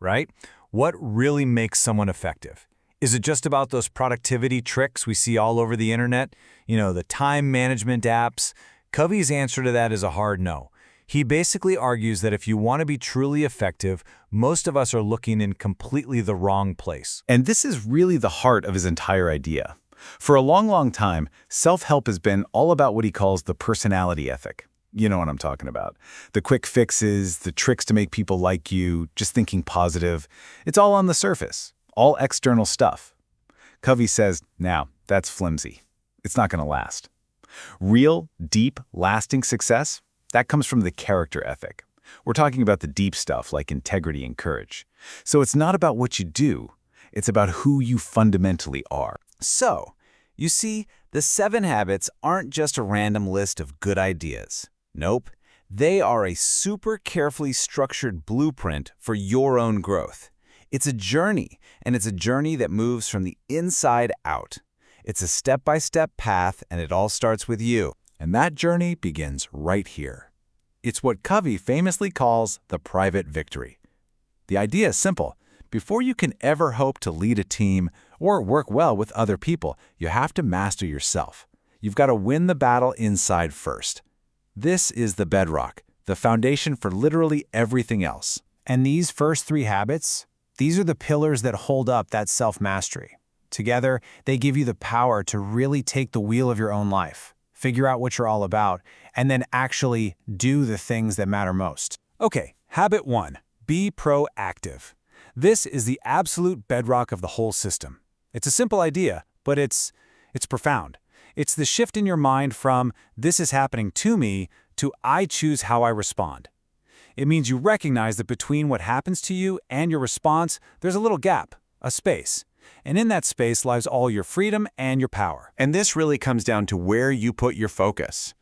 right? What really makes someone effective? Is it just about those productivity tricks we see all over the internet? The time management apps? Covey's answer to that is a hard no. He basically argues that if you want to be truly effective, most of us are looking in completely the wrong place. And this is really the heart of his entire idea. For a long, long time, self-help has been all about what he calls the personality ethic. You know what I'm talking about. The quick fixes, the tricks to make people like you, just thinking positive. It's all on the surface, all external stuff. Covey says, now, that's flimsy. It's not going to last. Real, deep, lasting success, that comes from the character ethic. We're talking about the deep stuff like integrity and courage. So it's not about what you do. It's about who you fundamentally are. So, you see, the 7 habits aren't just a random list of good ideas. Nope, they are a super carefully structured blueprint for your own growth. It's a journey, and it's a journey that moves from the inside out. It's a step-by-step path, and it all starts with you. And that journey begins right here. It's what Covey famously calls the private victory. The idea is simple. Before you can ever hope to lead a team or work well with other people, you have to master yourself. You've got to win the battle inside first. This is the bedrock, the foundation for literally everything else. And these first 3 habits, these are the pillars that hold up that self-mastery. Together, they give you the power to really take the wheel of your own life, figure out what you're all about, and then actually do the things that matter most. Okay, habit 1, be proactive. This is the absolute bedrock of the whole system. It's a simple idea, but it's profound. It's the shift in your mind from, this is happening to me, to I choose how I respond. It means you recognize that between what happens to you and your response, there's a little gap, a space. And in that space lies all your freedom and your power. And this really comes down to where you put your focus.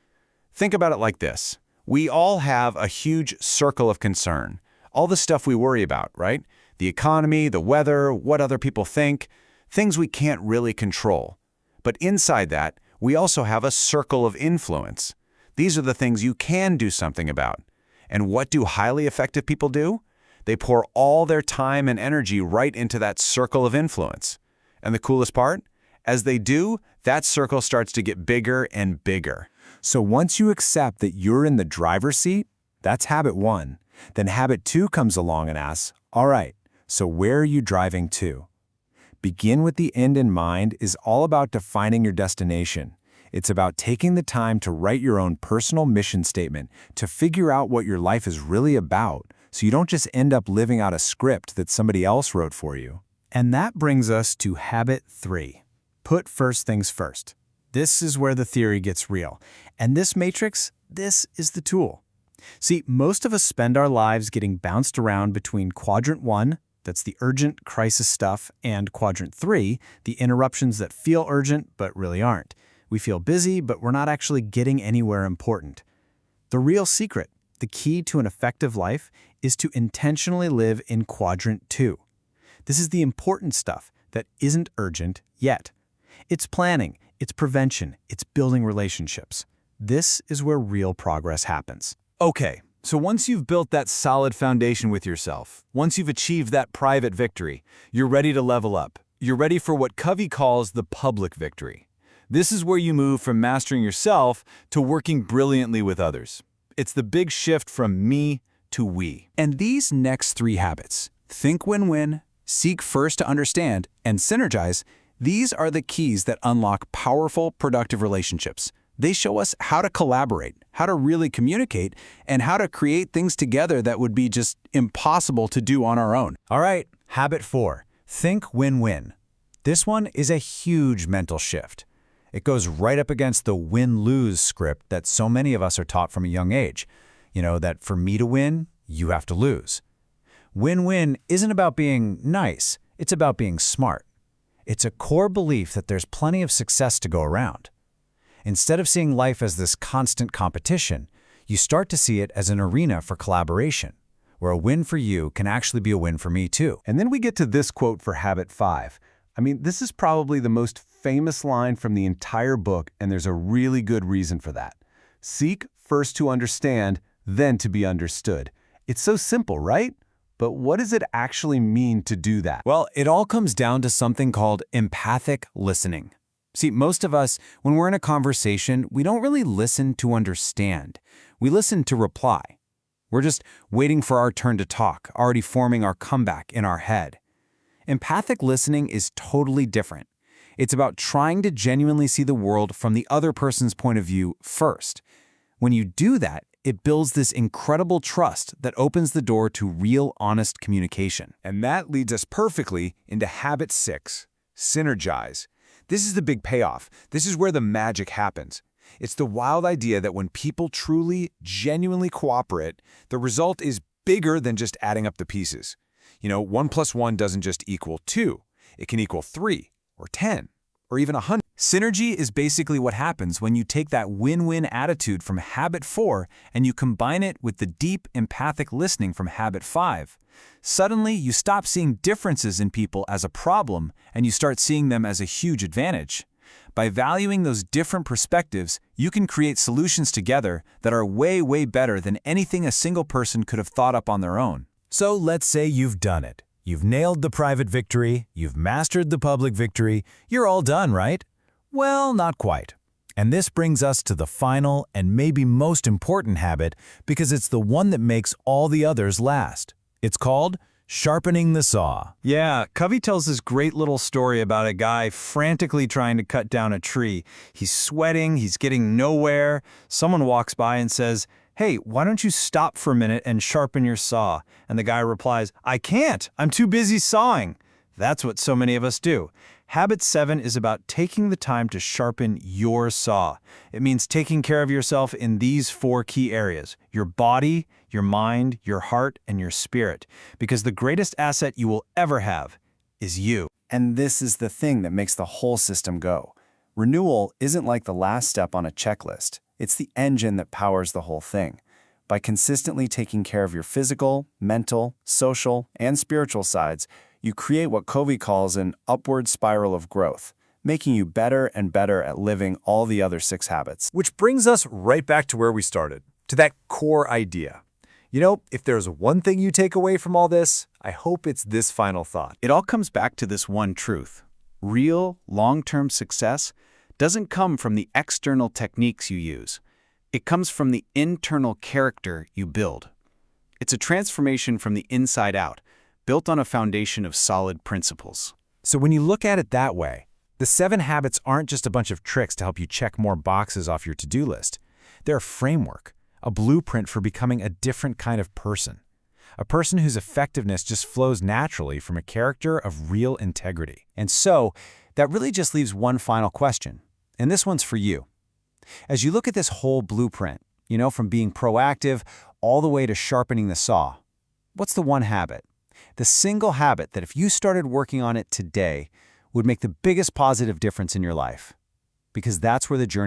Think about it like this. We all have a huge circle of concern. All the stuff we worry about, right? The economy, the weather, what other people think, things we can't really control. But inside that, we also have a circle of influence. These are the things you can do something about. And what do highly effective people do? They pour all their time and energy right into that circle of influence. And the coolest part? As they do, that circle starts to get bigger and bigger. So once you accept that you're in the driver's seat, that's habit 1. Then habit 2 comes along and asks, all right, so where are you driving to? Begin with the end in mind is all about defining your destination. It's about taking the time to write your own personal mission statement, to figure out what your life is really about, so you don't just end up living out a script that somebody else wrote for you. And that brings us to habit 3. Put first things first. This is where the theory gets real. And this matrix, this is the tool. See, most of us spend our lives getting bounced around between quadrant 1, that's the urgent crisis stuff, and quadrant 3, the interruptions that feel urgent but really aren't. We feel busy, but we're not actually getting anywhere important. The real secret, the key to an effective life, is to intentionally live in quadrant 2. This is the important stuff that isn't urgent yet. It's planning, it's prevention, it's building relationships. This is where real progress happens. Okay, so once you've built that solid foundation with yourself, once you've achieved that private victory, you're ready to level up. You're ready for what Covey calls the public victory. This is where you move from mastering yourself to working brilliantly with others. It's the big shift from me to we. And these next 3 habits, think win-win, seek first to understand, and synergize, these are the keys that unlock powerful, productive relationships. They show us how to collaborate, how to really communicate, and how to create things together that would be just impossible to do on our own. All right, habit 4, think win-win. This one is a huge mental shift. It goes right up against the win-lose script that so many of us are taught from a young age. That for me to win, you have to lose. Win-win isn't about being nice, it's about being smart. It's a core belief that there's plenty of success to go around. Instead of seeing life as this constant competition, you start to see it as an arena for collaboration, where a win for you can actually be a win for me too. And then we get to this quote for habit 5. This is probably the most famous line from the entire book, and there's a really good reason for that. Seek first to understand, then to be understood. It's so simple, right? But what does it actually mean to do that? Well, it all comes down to something called empathic listening. See, most of us, when we're in a conversation, we don't really listen to understand. We listen to reply. We're just waiting for our turn to talk, already forming our comeback in our head. Empathic listening is totally different. It's about trying to genuinely see the world from the other person's point of view first. When you do that, it builds this incredible trust that opens the door to real, honest communication. And that leads us perfectly into habit 6, synergize. This is the big payoff. This is where the magic happens. It's the wild idea that when people truly, genuinely cooperate, the result is bigger than just adding up the pieces. 1 + 1 doesn't just equal 2. It can equal 3, or 10, or even 100. Synergy is basically what happens when you take that win-win attitude from habit 4 and you combine it with the deep empathic listening from habit 5. Suddenly, you stop seeing differences in people as a problem and you start seeing them as a huge advantage. By valuing those different perspectives, you can create solutions together that are way, way better than anything a single person could have thought up on their own. So let's say you've done it. You've nailed the private victory, you've mastered the public victory, you're all done, right? Well, not quite. And this brings us to the final and maybe most important habit because it's the one that makes all the others last. It's called sharpening the saw. Yeah, Covey tells this great little story about a guy frantically trying to cut down a tree. He's sweating, he's getting nowhere. Someone walks by and says, "Hey, why don't you stop for a minute and sharpen your saw?" And the guy replies, "I can't. I'm too busy sawing." That's what so many of us do. Habit 7 is about taking the time to sharpen your saw. It means taking care of yourself in these 4 key areas: your body, your mind, your heart, and your spirit. Because the greatest asset you will ever have is you. And this is the thing that makes the whole system go. Renewal isn't like the last step on a checklist. It's the engine that powers the whole thing. By consistently taking care of your physical, mental, social, and spiritual sides, you create what Covey calls an upward spiral of growth, making you better and better at living all the other 6 habits. Which brings us right back to where we started, to that core idea. If there's one thing you take away from all this, I hope it's this final thought. It all comes back to this one truth. Real, long-term success doesn't come from the external techniques you use. It comes from the internal character you build. It's a transformation from the inside out, built on a foundation of solid principles. So when you look at it that way, the 7 habits aren't just a bunch of tricks to help you check more boxes off your to-do list. They're a framework, a blueprint for becoming a different kind of person. A person whose effectiveness just flows naturally from a character of real integrity. And so, that really just leaves one final question. And this one's for you. As you look at this whole blueprint, from being proactive all the way to sharpening the saw, what's the one habit? The single habit that if you started working on it today would make the biggest positive difference in your life. Because that's where the journey